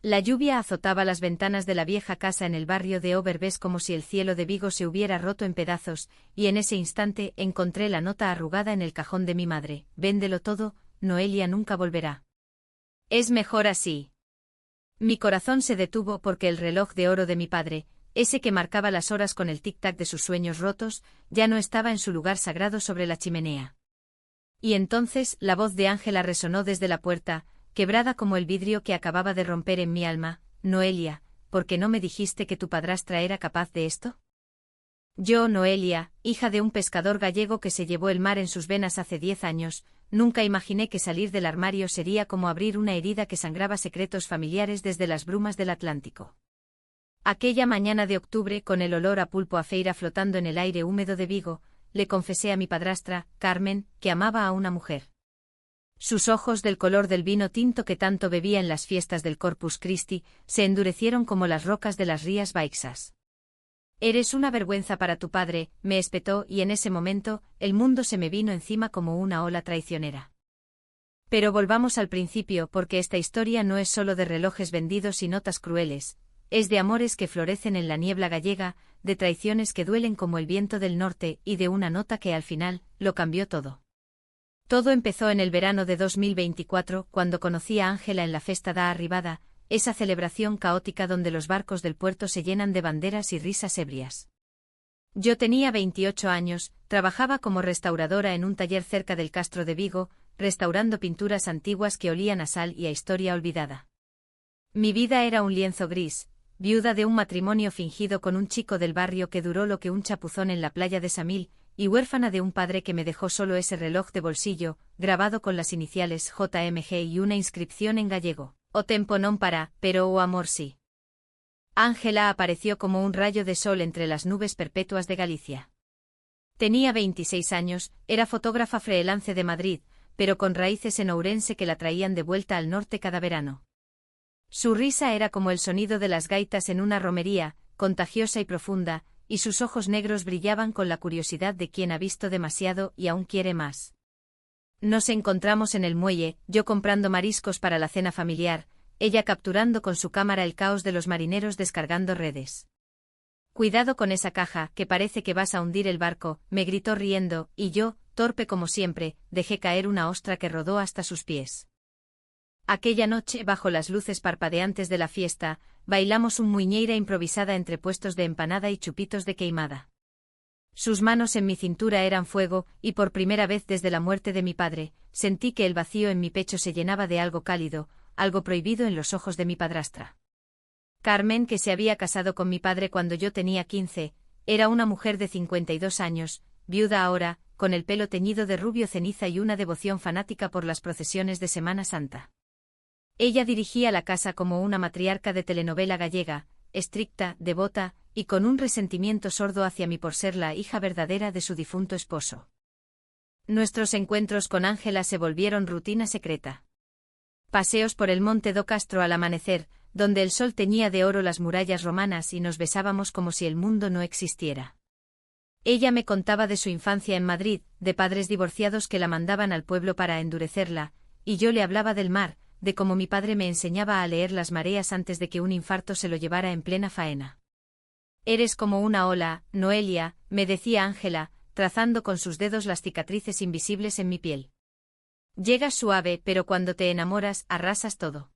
La lluvia azotaba las ventanas de la vieja casa en el barrio de Overbes como si el cielo de Vigo se hubiera roto en pedazos, y en ese instante encontré la nota arrugada en el cajón de mi madre: véndelo todo, Noelia nunca volverá. Es mejor así. Mi corazón se detuvo porque el reloj de oro de mi padre, ese que marcaba las horas con el tic-tac de sus sueños rotos, ya no estaba en su lugar sagrado sobre la chimenea. Y entonces la voz de Ángela resonó desde la puerta, quebrada como el vidrio que acababa de romper en mi alma: Noelia, ¿por qué no me dijiste que tu padrastra era capaz de esto? Yo, Noelia, hija de un pescador gallego que se llevó el mar en sus venas hace 10 años, nunca imaginé que salir del armario sería como abrir una herida que sangraba secretos familiares desde las brumas del Atlántico. Aquella mañana de octubre, con el olor a pulpo a feira flotando en el aire húmedo de Vigo, le confesé a mi padrastra, Carmen, que amaba a una mujer. Sus ojos, del color del vino tinto que tanto bebía en las fiestas del Corpus Christi, se endurecieron como las rocas de las Rías Baixas. Eres una vergüenza para tu padre, me espetó, y en ese momento, el mundo se me vino encima como una ola traicionera. Pero volvamos al principio, porque esta historia no es solo de relojes vendidos y notas crueles, es de amores que florecen en la niebla gallega, de traiciones que duelen como el viento del norte, y de una nota que al final, lo cambió todo. Todo empezó en el verano de 2024, cuando conocí a Ángela en la Festa da Arribada, esa celebración caótica donde los barcos del puerto se llenan de banderas y risas ebrias. Yo tenía 28 años, trabajaba como restauradora en un taller cerca del Castro de Vigo, restaurando pinturas antiguas que olían a sal y a historia olvidada. Mi vida era un lienzo gris, viuda de un matrimonio fingido con un chico del barrio que duró lo que un chapuzón en la playa de Samil, y huérfana de un padre que me dejó solo ese reloj de bolsillo, grabado con las iniciales JMG y una inscripción en gallego: O tempo non para, pero o amor sí. Ángela apareció como un rayo de sol entre las nubes perpetuas de Galicia. Tenía 26 años, era fotógrafa freelance de Madrid, pero con raíces en Ourense que la traían de vuelta al norte cada verano. Su risa era como el sonido de las gaitas en una romería, contagiosa y profunda, y sus ojos negros brillaban con la curiosidad de quien ha visto demasiado y aún quiere más. Nos encontramos en el muelle, yo comprando mariscos para la cena familiar, ella capturando con su cámara el caos de los marineros descargando redes. Cuidado con esa caja, que parece que vas a hundir el barco, me gritó riendo, y yo, torpe como siempre, dejé caer una ostra que rodó hasta sus pies. Aquella noche, bajo las luces parpadeantes de la fiesta, bailamos un muiñeira improvisada entre puestos de empanada y chupitos de queimada. Sus manos en mi cintura eran fuego, y por primera vez desde la muerte de mi padre, sentí que el vacío en mi pecho se llenaba de algo cálido, algo prohibido en los ojos de mi padrastra. Carmen, que se había casado con mi padre cuando yo tenía 15, era una mujer de 52 años, viuda ahora, con el pelo teñido de rubio ceniza y una devoción fanática por las procesiones de Semana Santa. Ella dirigía la casa como una matriarca de telenovela gallega, estricta, devota, y con un resentimiento sordo hacia mí por ser la hija verdadera de su difunto esposo. Nuestros encuentros con Ángela se volvieron rutina secreta. Paseos por el monte do Castro al amanecer, donde el sol teñía de oro las murallas romanas y nos besábamos como si el mundo no existiera. Ella me contaba de su infancia en Madrid, de padres divorciados que la mandaban al pueblo para endurecerla, y yo le hablaba del mar, de cómo mi padre me enseñaba a leer las mareas antes de que un infarto se lo llevara en plena faena. Eres como una ola, Noelia, me decía Ángela, trazando con sus dedos las cicatrices invisibles en mi piel. Llegas suave, pero cuando te enamoras, arrasas todo.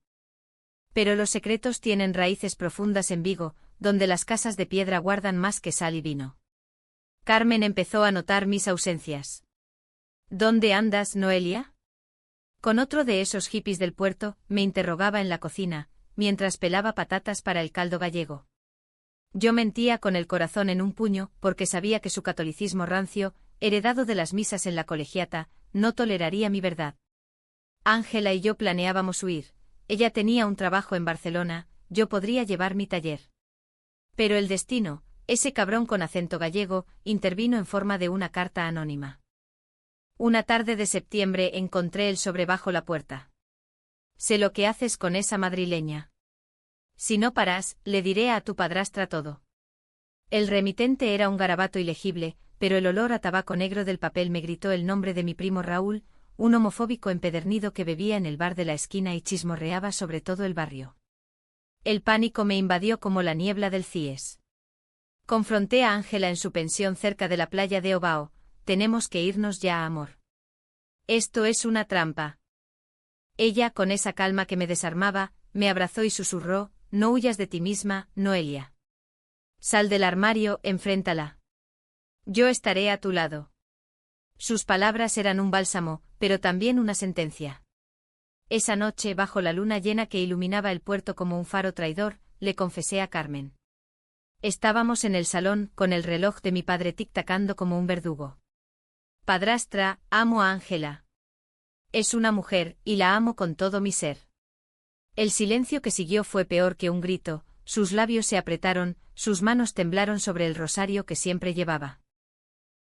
Pero los secretos tienen raíces profundas en Vigo, donde las casas de piedra guardan más que sal y vino. Carmen empezó a notar mis ausencias. ¿Dónde andas, Noelia? Con otro de esos hippies del puerto, me interrogaba en la cocina, mientras pelaba patatas para el caldo gallego. Yo mentía con el corazón en un puño, porque sabía que su catolicismo rancio, heredado de las misas en la colegiata, no toleraría mi verdad. Ángela y yo planeábamos huir. Ella tenía un trabajo en Barcelona, yo podría llevar mi taller. Pero el destino, ese cabrón con acento gallego, intervino en forma de una carta anónima. Una tarde de septiembre encontré el sobre bajo la puerta. Sé lo que haces con esa madrileña. Si no paras, le diré a tu padrastra todo. El remitente era un garabato ilegible, pero el olor a tabaco negro del papel me gritó el nombre de mi primo Raúl, un homofóbico empedernido que bebía en el bar de la esquina y chismorreaba sobre todo el barrio. El pánico me invadió como la niebla del CIES. Confronté a Ángela en su pensión cerca de la playa de Obao. Tenemos que irnos ya, amor. Esto es una trampa. Ella, con esa calma que me desarmaba, me abrazó y susurró, no huyas de ti misma, Noelia. Sal del armario, enfréntala. Yo estaré a tu lado. Sus palabras eran un bálsamo, pero también una sentencia. Esa noche, bajo la luna llena que iluminaba el puerto como un faro traidor, le confesé a Carmen. Estábamos en el salón, con el reloj de mi padre tic-tacando como un verdugo. Padrastra, amo a Ángela. Es una mujer, y la amo con todo mi ser. El silencio que siguió fue peor que un grito, sus labios se apretaron, sus manos temblaron sobre el rosario que siempre llevaba.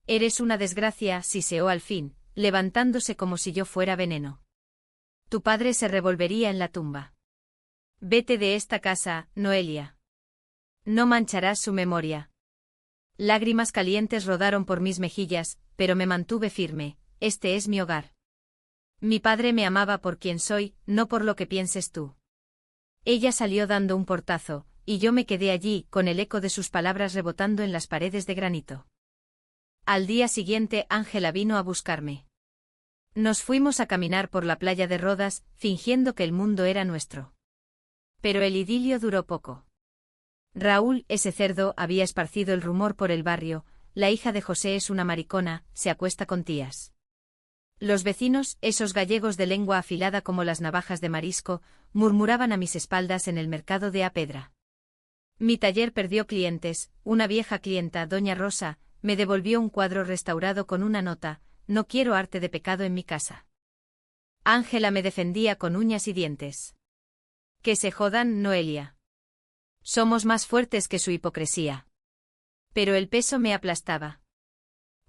Eres una desgracia, siseó al fin, levantándose como si yo fuera veneno. Tu padre se revolvería en la tumba. Vete de esta casa, Noelia. No mancharás su memoria. Lágrimas calientes rodaron por mis mejillas, pero me mantuve firme, este es mi hogar. Mi padre me amaba por quien soy, no por lo que pienses tú. Ella salió dando un portazo, y yo me quedé allí, con el eco de sus palabras rebotando en las paredes de granito. Al día siguiente Ángela vino a buscarme. Nos fuimos a caminar por la playa de Rodas, fingiendo que el mundo era nuestro. Pero el idilio duró poco. Raúl, ese cerdo, había esparcido el rumor por el barrio, la hija de José es una maricona, se acuesta con tías. Los vecinos, esos gallegos de lengua afilada como las navajas de marisco, murmuraban a mis espaldas en el mercado de Apedra. Mi taller perdió clientes, una vieja clienta, doña Rosa, me devolvió un cuadro restaurado con una nota, no quiero arte de pecado en mi casa. Ángela me defendía con uñas y dientes. Que se jodan, Noelia. Somos más fuertes que su hipocresía. Pero el peso me aplastaba.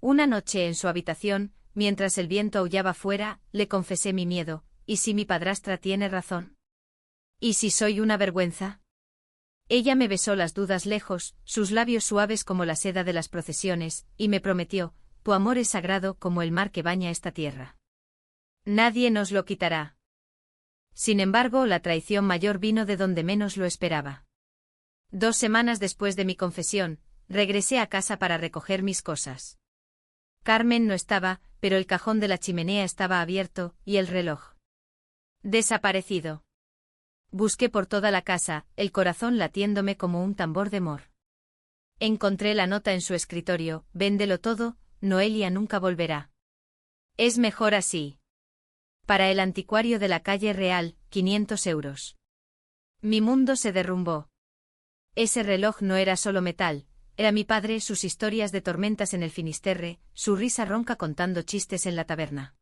Una noche en su habitación, mientras el viento aullaba fuera, le confesé mi miedo, ¿y si mi padrastra tiene razón? ¿Y si soy una vergüenza? Ella me besó las dudas lejos, sus labios suaves como la seda de las procesiones, y me prometió, tu amor es sagrado como el mar que baña esta tierra. Nadie nos lo quitará. Sin embargo, la traición mayor vino de donde menos lo esperaba. 2 semanas después de mi confesión, regresé a casa para recoger mis cosas. Carmen no estaba, pero el cajón de la chimenea estaba abierto, y el reloj. Desaparecido. Busqué por toda la casa, el corazón latiéndome como un tambor de mor. Encontré la nota en su escritorio, véndelo todo, Noelia nunca volverá. Es mejor así. Para el anticuario de la calle Real, 500 euros. Mi mundo se derrumbó. Ese reloj no era solo metal, era mi padre, sus historias de tormentas en el Finisterre, su risa ronca contando chistes en la taberna.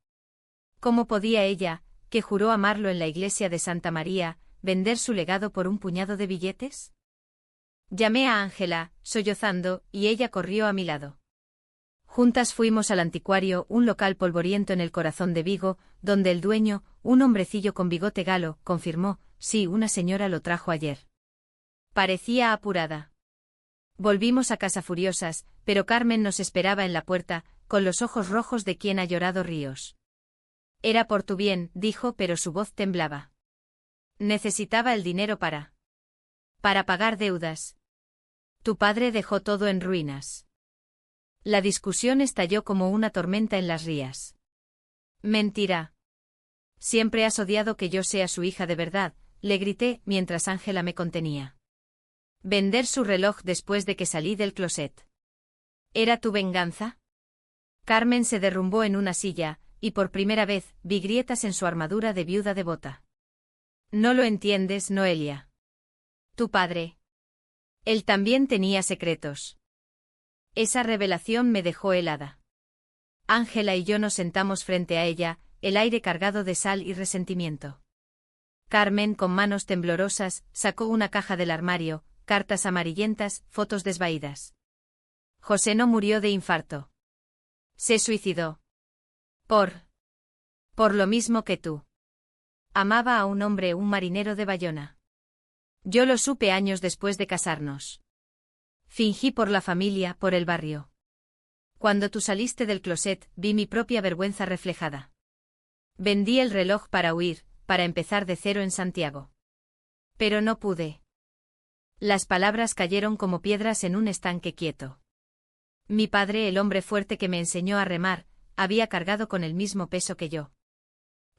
¿Cómo podía ella, que juró amarlo en la iglesia de Santa María, vender su legado por un puñado de billetes? Llamé a Ángela, sollozando, y ella corrió a mi lado. Juntas fuimos al anticuario, un local polvoriento en el corazón de Vigo, donde el dueño, un hombrecillo con bigote galo, confirmó, sí, una señora lo trajo ayer. Parecía apurada. Volvimos a casa furiosas, pero Carmen nos esperaba en la puerta, con los ojos rojos de quien ha llorado ríos. Era por tu bien, dijo, pero su voz temblaba. Necesitaba el dinero para pagar deudas. Tu padre dejó todo en ruinas. La discusión estalló como una tormenta en las rías. Mentira. Siempre has odiado que yo sea su hija de verdad, le grité, mientras Ángela me contenía. Vender su reloj después de que salí del closet. ¿Era tu venganza? Carmen se derrumbó en una silla, y por primera vez, vi grietas en su armadura de viuda devota. No lo entiendes, Noelia. Tu padre. Él también tenía secretos. Esa revelación me dejó helada. Ángela y yo nos sentamos frente a ella, el aire cargado de sal y resentimiento. Carmen, con manos temblorosas, sacó una caja del armario, cartas amarillentas, fotos desvaídas. José no murió de infarto. Se suicidó. Por lo mismo que tú. Amaba a un hombre, un marinero de Bayona. Yo lo supe años después de casarnos. Fingí por la familia, por el barrio. Cuando tú saliste del closet, vi mi propia vergüenza reflejada. Vendí el reloj para huir, para empezar de cero en Santiago. Pero no pude. Las palabras cayeron como piedras en un estanque quieto. Mi padre, el hombre fuerte que me enseñó a remar, había cargado con el mismo peso que yo.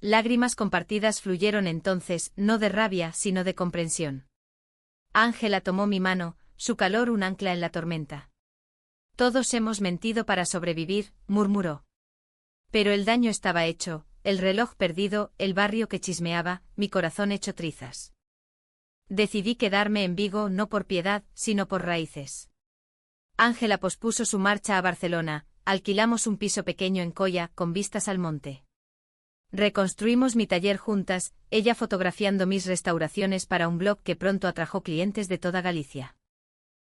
Lágrimas compartidas fluyeron entonces, no de rabia, sino de comprensión. Ángela tomó mi mano, su calor un ancla en la tormenta. Todos hemos mentido para sobrevivir, murmuró. Pero el daño estaba hecho, el reloj perdido, el barrio que chismeaba, mi corazón hecho trizas. Decidí quedarme en Vigo no por piedad, sino por raíces. Ángela pospuso su marcha a Barcelona, alquilamos un piso pequeño en Coia, con vistas al monte. Reconstruimos mi taller juntas, ella fotografiando mis restauraciones para un blog que pronto atrajo clientes de toda Galicia.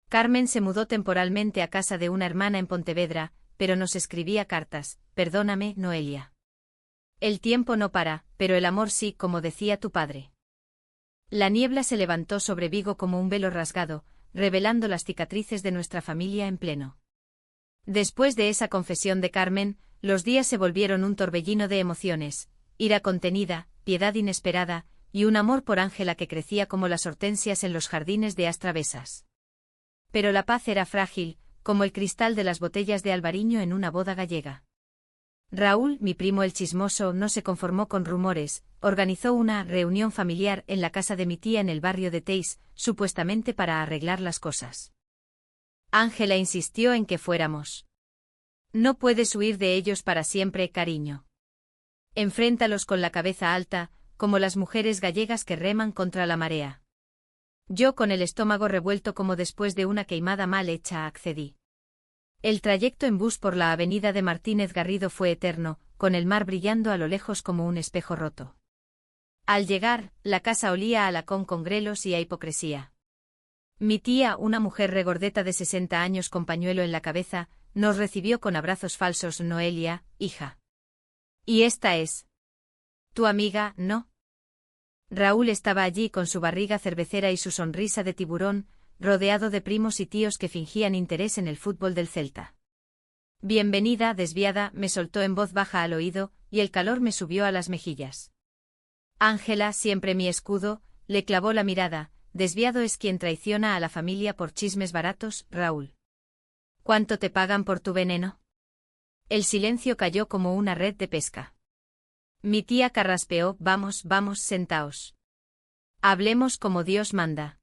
Carmen se mudó temporalmente a casa de una hermana en Pontevedra, pero nos escribía cartas, perdóname, Noelia. El tiempo no para, pero el amor sí, como decía tu padre. La niebla se levantó sobre Vigo como un velo rasgado, revelando las cicatrices de nuestra familia en pleno. Después de esa confesión de Carmen, los días se volvieron un torbellino de emociones, ira contenida, piedad inesperada, y un amor por Ángela que crecía como las hortensias en los jardines de Astravesas. Pero la paz era frágil, como el cristal de las botellas de albariño en una boda gallega. Raúl, mi primo el chismoso, no se conformó con rumores, organizó una reunión familiar en la casa de mi tía en el barrio de Teis, supuestamente para arreglar las cosas. Ángela insistió en que fuéramos. No puedes huir de ellos para siempre, cariño. Enfréntalos con la cabeza alta, como las mujeres gallegas que reman contra la marea. Yo, con el estómago revuelto como después de una queimada mal hecha, accedí. El trayecto en bus por la avenida de Martínez Garrido fue eterno, con el mar brillando a lo lejos como un espejo roto. Al llegar, la casa olía a lacón con grelos y a hipocresía. Mi tía, una mujer regordeta de 60 años con pañuelo en la cabeza, nos recibió con abrazos falsos. Noelia, hija. ¿Y esta es tu amiga, no? Raúl estaba allí con su barriga cervecera y su sonrisa de tiburón, rodeado de primos y tíos que fingían interés en el fútbol del Celta. Bienvenida, desviada, me soltó en voz baja al oído, y el calor me subió a las mejillas. Ángela, siempre mi escudo, le clavó la mirada. Desviado es quien traiciona a la familia por chismes baratos, Raúl. ¿Cuánto te pagan por tu veneno? El silencio cayó como una red de pesca. Mi tía carraspeó, vamos, vamos, sentaos. Hablemos como Dios manda.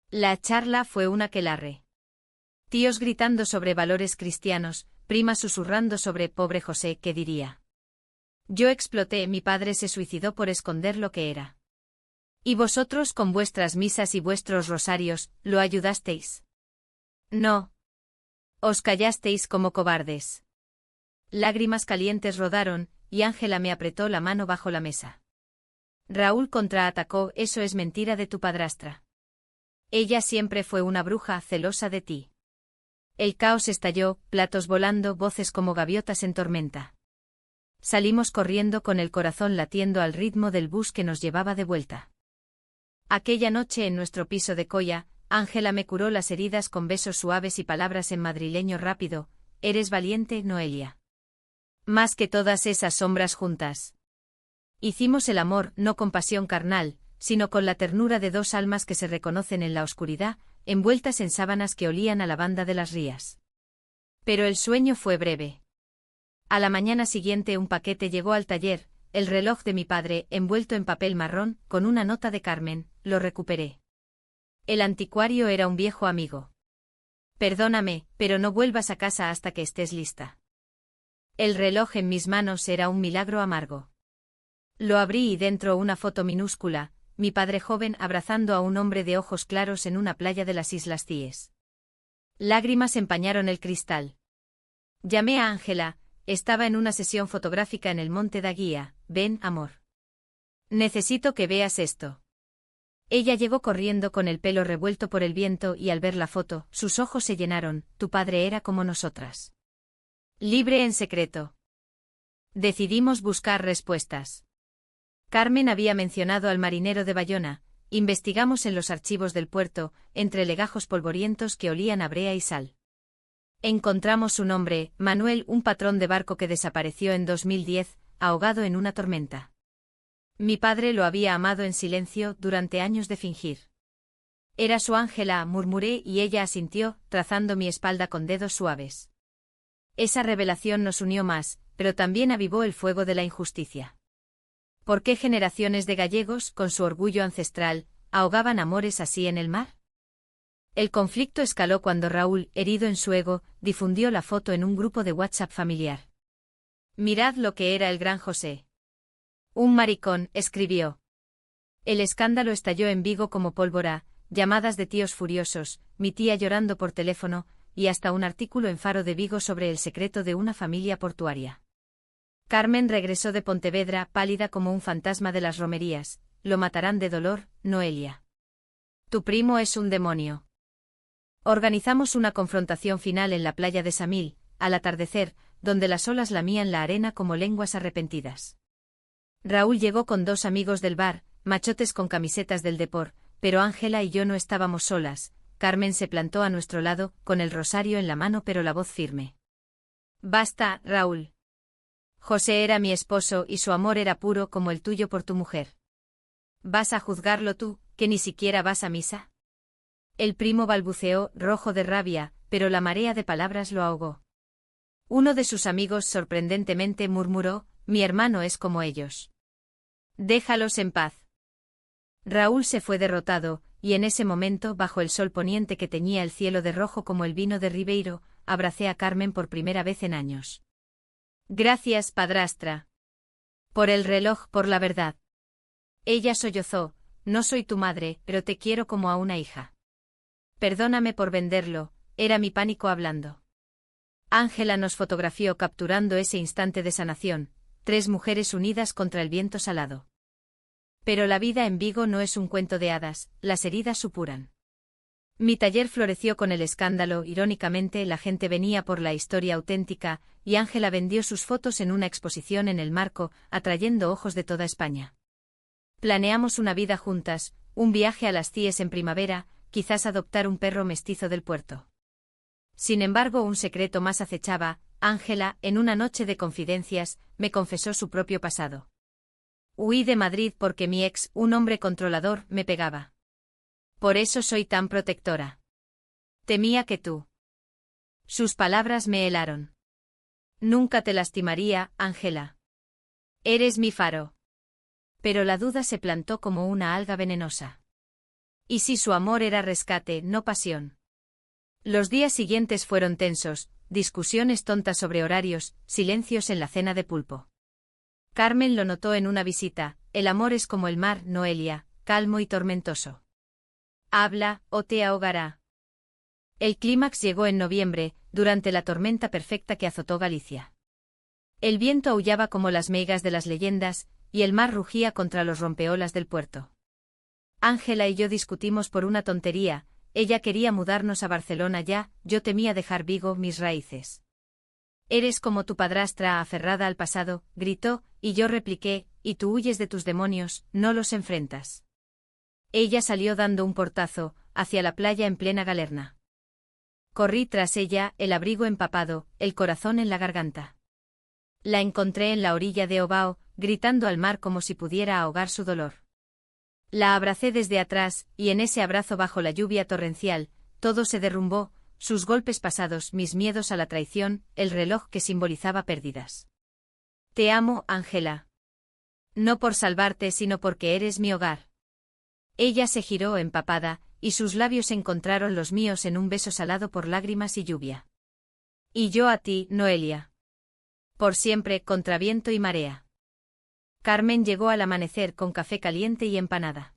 La charla fue un aquelarre. Tíos gritando sobre valores cristianos, primas susurrando sobre pobre José, ¿qué diría? Yo exploté, mi padre se suicidó por esconder lo que era. ¿Y vosotros con vuestras misas y vuestros rosarios, lo ayudasteis? No. Os callasteis como cobardes. Lágrimas calientes rodaron, y Ángela me apretó la mano bajo la mesa. Raúl contraatacó, eso es mentira de tu padrastra. Ella siempre fue una bruja celosa de ti. El caos estalló, platos volando, voces como gaviotas en tormenta. Salimos corriendo con el corazón latiendo al ritmo del bus que nos llevaba de vuelta. Aquella noche en nuestro piso de Coia, Ángela me curó las heridas con besos suaves y palabras en madrileño rápido, eres valiente, Noelia. Más que todas esas sombras juntas. Hicimos el amor no con pasión carnal, sino con la ternura de dos almas que se reconocen en la oscuridad, envueltas en sábanas que olían a lavanda de las rías. Pero el sueño fue breve. A la mañana siguiente un paquete llegó al taller, el reloj de mi padre, envuelto en papel marrón, con una nota de Carmen, lo recuperé. El anticuario era un viejo amigo. Perdóname, pero no vuelvas a casa hasta que estés lista. El reloj en mis manos era un milagro amargo. Lo abrí y dentro una foto minúscula, mi padre joven abrazando a un hombre de ojos claros en una playa de las Islas Cíes. Lágrimas empañaron el cristal. Llamé a Ángela, estaba en una sesión fotográfica en el Monte da Guía. Ven, amor. Necesito que veas esto. Ella llegó corriendo con el pelo revuelto por el viento y al ver la foto, sus ojos se llenaron, tu padre era como nosotras. Libre en secreto. Decidimos buscar respuestas. Carmen había mencionado al marinero de Bayona, investigamos en los archivos del puerto, entre legajos polvorientos que olían a brea y sal. Encontramos su nombre, Manuel, un patrón de barco que desapareció en 2010, ahogado en una tormenta. Mi padre lo había amado en silencio durante años de fingir. Era su Ángela, murmuré y ella asintió, trazando mi espalda con dedos suaves. Esa revelación nos unió más, pero también avivó el fuego de la injusticia. ¿Por qué generaciones de gallegos, con su orgullo ancestral, ahogaban amores así en el mar? El conflicto escaló cuando Raúl, herido en su ego, difundió la foto en un grupo de WhatsApp familiar. Mirad lo que era el gran José. Un maricón, escribió. El escándalo estalló en Vigo como pólvora, llamadas de tíos furiosos, mi tía llorando por teléfono, y hasta un artículo en Faro de Vigo sobre el secreto de una familia portuaria. Carmen regresó de Pontevedra pálida como un fantasma de las romerías. Lo matarán de dolor, Noelia. Tu primo es un demonio. Organizamos una confrontación final en la playa de Samil, al atardecer, donde las olas lamían la arena como lenguas arrepentidas. Raúl llegó con 2 amigos del bar, machotes con camisetas del Depor, pero Ángela y yo no estábamos solas. Carmen se plantó a nuestro lado, con el rosario en la mano pero la voz firme. Basta, Raúl. José era mi esposo y su amor era puro como el tuyo por tu mujer. ¿Vas a juzgarlo tú, que ni siquiera vas a misa? El primo balbuceó, rojo de rabia, pero la marea de palabras lo ahogó. Uno de sus amigos sorprendentemente murmuró, mi hermano es como ellos. Déjalos en paz. Raúl se fue derrotado, y en ese momento, bajo el sol poniente que teñía el cielo de rojo como el vino de Ribeiro, abracé a Carmen por primera vez en años. Gracias, padrastra. Por el reloj, por la verdad. Ella sollozó, no soy tu madre, pero te quiero como a una hija. Perdóname por venderlo, era mi pánico hablando. Ángela nos fotografió capturando ese instante de sanación, 3 mujeres unidas contra el viento salado. Pero la vida en Vigo no es un cuento de hadas, las heridas supuran. Mi taller floreció con el escándalo, irónicamente la gente venía por la historia auténtica, y Ángela vendió sus fotos en una exposición en el Marco, atrayendo ojos de toda España. Planeamos una vida juntas, un viaje a las CIES en primavera, quizás adoptar un perro mestizo del puerto. Sin embargo, un secreto más acechaba. Ángela, en una noche de confidencias, me confesó su propio pasado. Huí de Madrid porque mi ex, un hombre controlador, me pegaba. Por eso soy tan protectora. Temía que tú. Sus palabras me helaron. Nunca te lastimaría, Ángela. Eres mi faro. Pero la duda se plantó como una alga venenosa. ¿Y si su amor era rescate, no pasión? Los días siguientes fueron tensos, discusiones tontas sobre horarios, silencios en la cena de pulpo. Carmen lo notó en una visita, el amor es como el mar, Noelia, calmo y tormentoso. Habla, o te ahogará. El clímax llegó en noviembre, durante la tormenta perfecta que azotó Galicia. El viento aullaba como las meigas de las leyendas, y el mar rugía contra los rompeolas del puerto. Ángela y yo discutimos por una tontería, ella quería mudarnos a Barcelona ya, yo temía dejar Vigo, mis raíces. Eres como tu padrastra aferrada al pasado, gritó, y yo repliqué, y tú huyes de tus demonios, no los enfrentas. Ella salió dando un portazo, hacia la playa en plena galerna. Corrí tras ella, el abrigo empapado, el corazón en la garganta. La encontré en la orilla de Ovao, gritando al mar como si pudiera ahogar su dolor. La abracé desde atrás, y en ese abrazo bajo la lluvia torrencial, todo se derrumbó, sus golpes pasados, mis miedos a la traición, el reloj que simbolizaba pérdidas. Te amo, Ángela. No por salvarte, sino porque eres mi hogar. Ella se giró empapada, y sus labios encontraron los míos en un beso salado por lágrimas y lluvia. Y yo a ti, Noelia. Por siempre, contra viento y marea. Carmen llegó al amanecer con café caliente y empanada.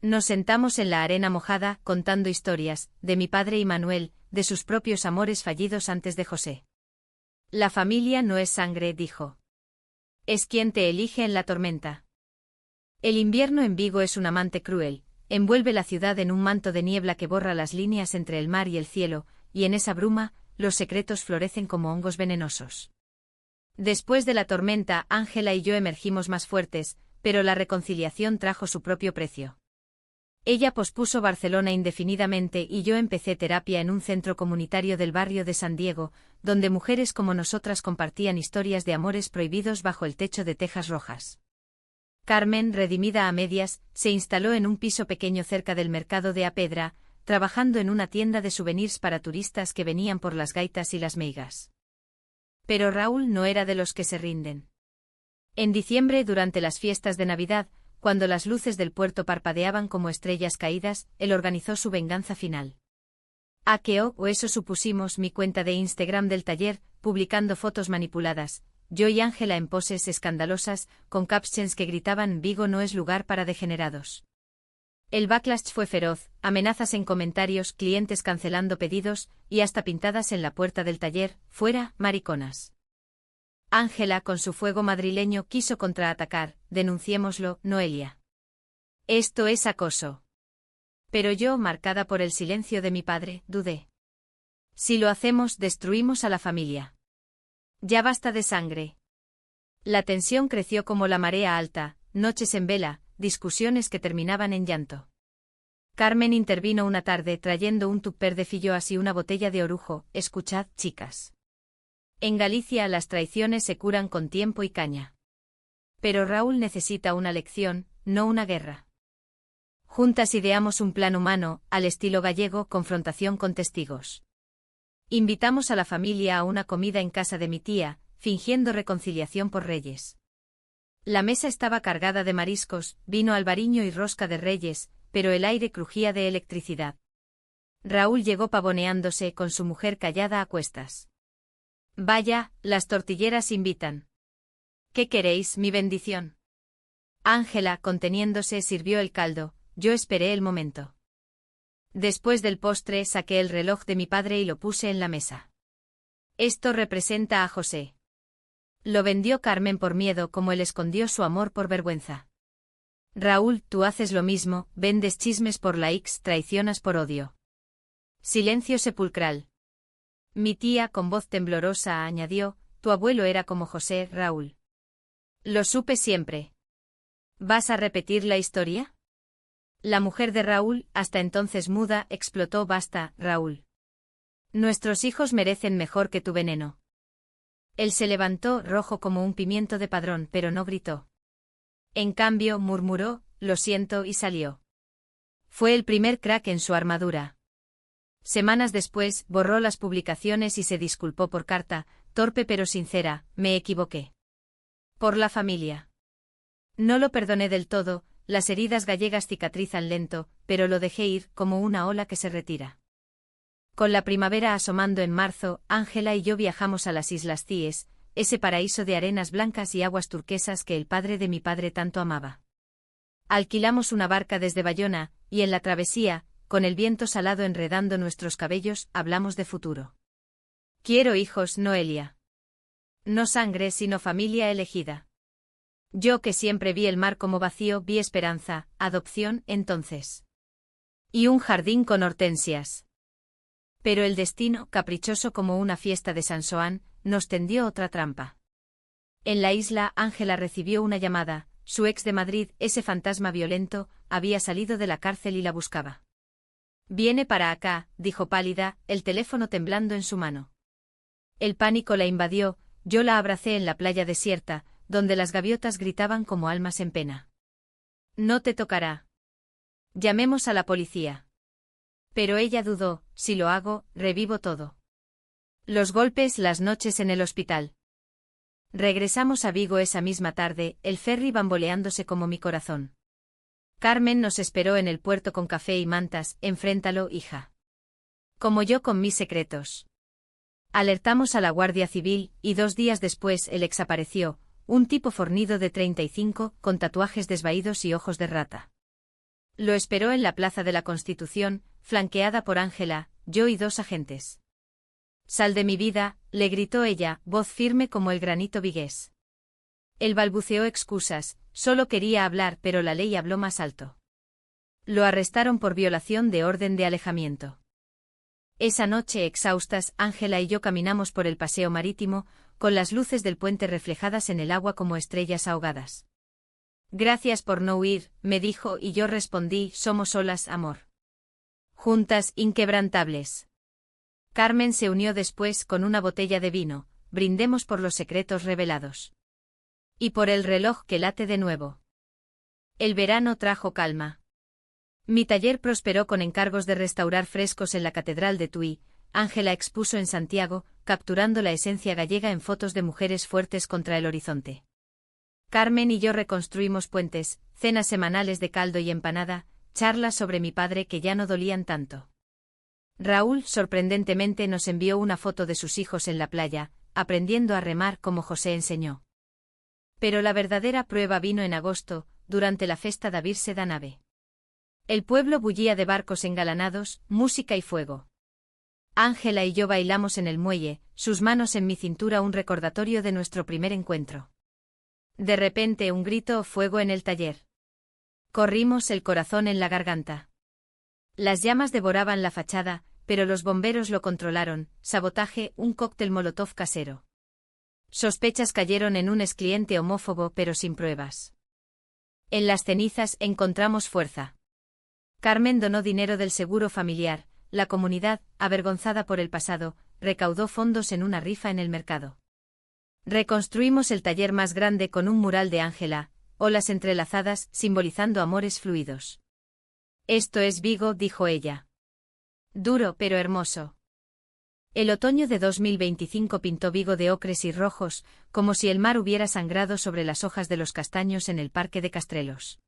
Nos sentamos en la arena mojada, contando historias, de mi padre y Manuel, de sus propios amores fallidos antes de José. La familia no es sangre, dijo. Es quien te elige en la tormenta. El invierno en Vigo es un amante cruel, envuelve la ciudad en un manto de niebla que borra las líneas entre el mar y el cielo, y en esa bruma, los secretos florecen como hongos venenosos. Después de la tormenta, Ángela y yo emergimos más fuertes, pero la reconciliación trajo su propio precio. Ella pospuso Barcelona indefinidamente y yo empecé terapia en un centro comunitario del barrio de San Diego, donde mujeres como nosotras compartían historias de amores prohibidos bajo el techo de tejas rojas. Carmen, redimida a medias, se instaló en un piso pequeño cerca del mercado de Apedra, trabajando en una tienda de souvenirs para turistas que venían por las gaitas y las meigas. Pero Raúl no era de los que se rinden. En diciembre, durante las fiestas de Navidad, cuando las luces del puerto parpadeaban como estrellas caídas, él organizó su venganza final. Hackeó, o eso supusimos, mi cuenta de Instagram del taller, publicando fotos manipuladas, yo y Ángela en poses escandalosas, con captions que gritaban «Vigo no es lugar para degenerados». El backlash fue feroz, amenazas en comentarios, clientes cancelando pedidos, y hasta pintadas en la puerta del taller, «Fuera, mariconas». Ángela, con su fuego madrileño, quiso contraatacar, denunciémoslo, Noelia. Esto es acoso. Pero yo, marcada por el silencio de mi padre, dudé. Si lo hacemos, destruimos a la familia. Ya basta de sangre. La tensión creció como la marea alta, noches en vela, discusiones que terminaban en llanto. Carmen intervino una tarde trayendo un tupper de filloas y una botella de orujo. Escuchad, chicas. En Galicia las traiciones se curan con tiempo y caña. Pero Raúl necesita una lección, no una guerra. Juntas ideamos un plan humano, al estilo gallego, confrontación con testigos. Invitamos a la familia a una comida en casa de mi tía, fingiendo reconciliación por Reyes. La mesa estaba cargada de mariscos, vino albariño y rosca de Reyes, pero el aire crujía de electricidad. Raúl llegó pavoneándose con su mujer callada a cuestas. Vaya, las tortilleras invitan. ¿Qué queréis, mi bendición? Ángela, conteniéndose, sirvió el caldo, yo esperé el momento. Después del postre saqué el reloj de mi padre y lo puse en la mesa. Esto representa a José. Lo vendió Carmen por miedo como él escondió su amor por vergüenza. Raúl, tú haces lo mismo, vendes chismes por likes, traicionas por odio. Silencio sepulcral. Mi tía, con voz temblorosa, añadió, tu abuelo era como José, Raúl. Lo supe siempre. ¿Vas a repetir la historia? La mujer de Raúl, hasta entonces muda, explotó. Basta, Raúl. Nuestros hijos merecen mejor que tu veneno. Él se levantó, rojo como un pimiento de padrón, pero no gritó. En cambio, murmuró, lo siento, y salió. Fue el primer crack en su armadura. Semanas después, borró las publicaciones y se disculpó por carta, torpe pero sincera, me equivoqué. Por la familia. No lo perdoné del todo, las heridas gallegas cicatrizan lento, pero lo dejé ir, como una ola que se retira. Con la primavera asomando en marzo, Ángela y yo viajamos a las Islas Cíes, ese paraíso de arenas blancas y aguas turquesas que el padre de mi padre tanto amaba. Alquilamos una barca desde Bayona, y en la travesía, con el viento salado enredando nuestros cabellos, hablamos de futuro. Quiero hijos, Noelia. No sangre, sino familia elegida. Yo que siempre vi el mar como vacío, vi esperanza, adopción, entonces. Y un jardín con hortensias. Pero el destino, caprichoso como una fiesta de San Xoán, nos tendió otra trampa. En la isla, Ángela recibió una llamada, su ex de Madrid, ese fantasma violento, había salido de la cárcel y la buscaba. Viene para acá, dijo pálida, el teléfono temblando en su mano. El pánico la invadió, yo la abracé en la playa desierta, donde las gaviotas gritaban como almas en pena. No te tocará. Llamemos a la policía. Pero ella dudó, si lo hago, revivo todo. Los golpes, las noches en el hospital. Regresamos a Vigo esa misma tarde, el ferry bamboleándose como mi corazón. Carmen nos esperó en el puerto con café y mantas, enfréntalo, hija. Como yo con mis secretos. Alertamos a la Guardia Civil, y 2 días después el ex apareció, un tipo fornido de 35, con tatuajes desvaídos y ojos de rata. Lo esperó en la Plaza de la Constitución, flanqueada por Ángela, yo y 2 agentes. Sal de mi vida, le gritó ella, voz firme como el granito vigués. Él balbuceó excusas, solo quería hablar, pero la ley habló más alto. Lo arrestaron por violación de orden de alejamiento. Esa noche, exhaustas, Ángela y yo caminamos por el paseo marítimo, con las luces del puente reflejadas en el agua como estrellas ahogadas. Gracias por no huir, me dijo, y yo respondí, somos solas, amor. Juntas, inquebrantables. Carmen se unió después con una botella de vino, brindemos por los secretos revelados. Y por el reloj que late de nuevo. El verano trajo calma. Mi taller prosperó con encargos de restaurar frescos en la Catedral de Tui. Ángela expuso en Santiago, capturando la esencia gallega en fotos de mujeres fuertes contra el horizonte. Carmen y yo reconstruimos puentes, cenas semanales de caldo y empanada, charlas sobre mi padre que ya no dolían tanto. Raúl, sorprendentemente, nos envió una foto de sus hijos en la playa, aprendiendo a remar como José enseñó. Pero la verdadera prueba vino en agosto, durante la festa da Virse da Nave. El pueblo bullía de barcos engalanados, música y fuego. Ángela y yo bailamos en el muelle, sus manos en mi cintura, un recordatorio de nuestro primer encuentro. De repente un grito, fuego en el taller. Corrimos, el corazón en la garganta. Las llamas devoraban la fachada, pero los bomberos lo controlaron. Sabotaje, un cóctel molotov casero. Sospechas cayeron en un excliente homófobo pero sin pruebas. En las cenizas encontramos fuerza. Carmen donó dinero del seguro familiar, la comunidad, avergonzada por el pasado, recaudó fondos en una rifa en el mercado. Reconstruimos el taller más grande con un mural de Ángela, olas entrelazadas, simbolizando amores fluidos. Esto es Vigo, dijo ella. Duro pero hermoso. El otoño de 2025 pintó Vigo de ocres y rojos, como si el mar hubiera sangrado sobre las hojas de los castaños en el parque de Castrelos.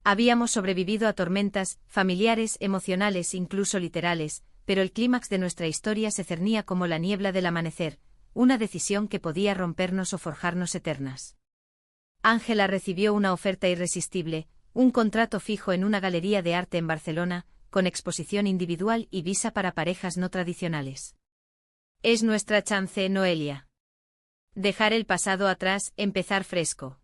Habíamos sobrevivido a tormentas, familiares, emocionales, incluso literales, pero el clímax de nuestra historia se cernía como la niebla del amanecer, una decisión que podía rompernos o forjarnos eternas. Ángela recibió una oferta irresistible, un contrato fijo en una galería de arte en Barcelona, con exposición individual y visa para parejas no tradicionales. Es nuestra chance, Noelia. Dejar el pasado atrás, empezar fresco.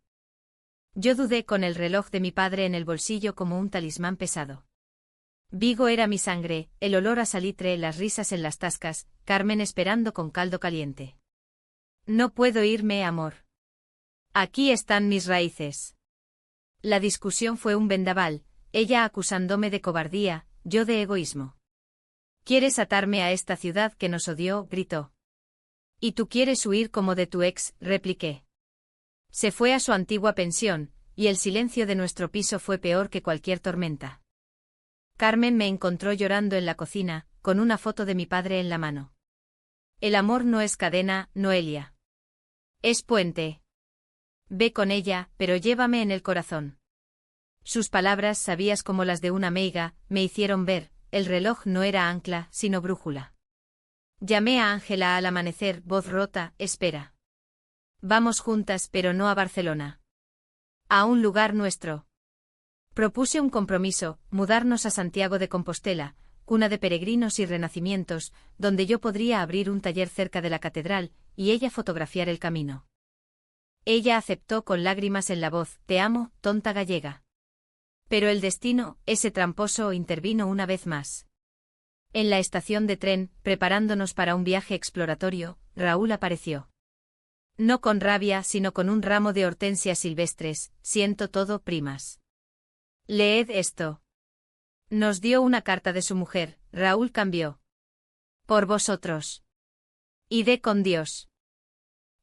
Yo dudé con el reloj de mi padre en el bolsillo como un talismán pesado. Vigo era mi sangre, el olor a salitre, las risas en las tascas, Carmen esperando con caldo caliente. No puedo irme, amor. Aquí están mis raíces. La discusión fue un vendaval, ella acusándome de cobardía, yo de egoísmo. ¿Quieres atarme a esta ciudad que nos odió?, gritó. ¿Y tú quieres huir como de tu ex?, repliqué. Se fue a su antigua pensión, y el silencio de nuestro piso fue peor que cualquier tormenta. Carmen me encontró llorando en la cocina, con una foto de mi padre en la mano. El amor no es cadena, Noelia. Es puente. Ve con ella, pero llévame en el corazón. Sus palabras, sabias como las de una meiga, me hicieron ver, el reloj no era ancla, sino brújula. Llamé a Ángela al amanecer, voz rota, espera. Vamos juntas, pero no a Barcelona. A un lugar nuestro. Propuse un compromiso, mudarnos a Santiago de Compostela, cuna de peregrinos y renacimientos, donde yo podría abrir un taller cerca de la catedral, y ella fotografiar el camino. Ella aceptó con lágrimas en la voz, te amo, tonta gallega. Pero el destino, ese tramposo, intervino una vez más. En la estación de tren, preparándonos para un viaje exploratorio, Raúl apareció. No con rabia, sino con un ramo de hortensias silvestres, siento todo, primas. Leed esto. Nos dio una carta de su mujer, Raúl cambió. Por vosotros. Id con Dios.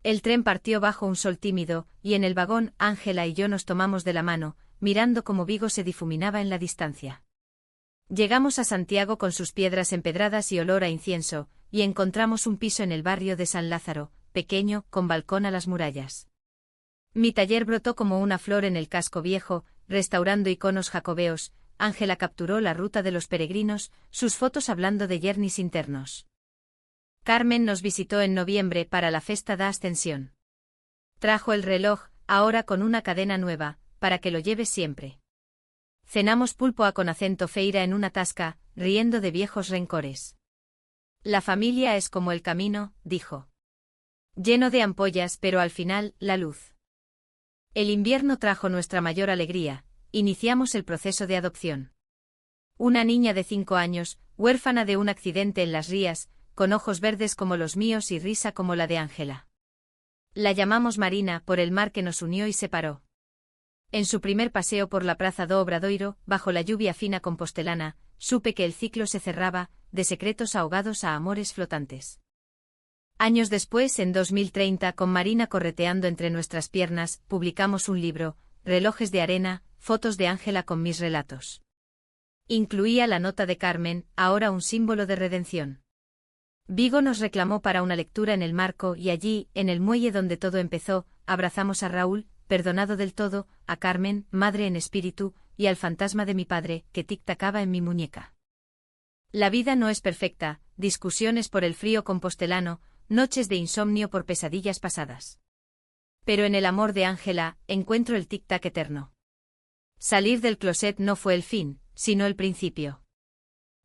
El tren partió bajo un sol tímido, y en el vagón, Ángela y yo nos tomamos de la mano, mirando cómo Vigo se difuminaba en la distancia. Llegamos a Santiago con sus piedras empedradas y olor a incienso, y encontramos un piso en el barrio de San Lázaro, pequeño, con balcón a las murallas. Mi taller brotó como una flor en el casco viejo, restaurando iconos jacobeos. Ángela capturó la ruta de los peregrinos, sus fotos hablando de yernis internos. Carmen nos visitó en noviembre para la festa da Ascensión. Trajo el reloj, ahora con una cadena nueva, para que lo lleves siempre. Cenamos pulpo con acento feira en una tasca, riendo de viejos rencores. La familia es como el camino, dijo. Lleno de ampollas, pero al final, la luz. El invierno trajo nuestra mayor alegría, iniciamos el proceso de adopción. Una niña de 5 años, huérfana de un accidente en las Rías, con ojos verdes como los míos y risa como la de Ángela. La llamamos Marina por el mar que nos unió y separó. En su primer paseo por la Praza do Obradoiro, bajo la lluvia fina compostelana, supe que el ciclo se cerraba, de secretos ahogados a amores flotantes. Años después, en 2030, con Marina correteando entre nuestras piernas, publicamos un libro, Relojes de arena, fotos de Ángela con mis relatos. Incluía la nota de Carmen, ahora un símbolo de redención. Vigo nos reclamó para una lectura en el Marco y allí, en el muelle donde todo empezó, abrazamos a Raúl, perdonado del todo, a Carmen, madre en espíritu, y al fantasma de mi padre, que tic-tacaba en mi muñeca. La vida no es perfecta, discusiones por el frío compostelano, noches de insomnio por pesadillas pasadas. Pero en el amor de Ángela, encuentro el tic-tac eterno. Salir del closet no fue el fin, sino el principio.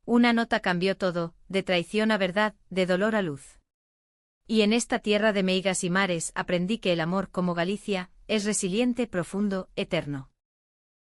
Una nota cambió todo, de traición a verdad, de dolor a luz. Y en esta tierra de meigas y mares aprendí que el amor, como Galicia, es resiliente, profundo, eterno.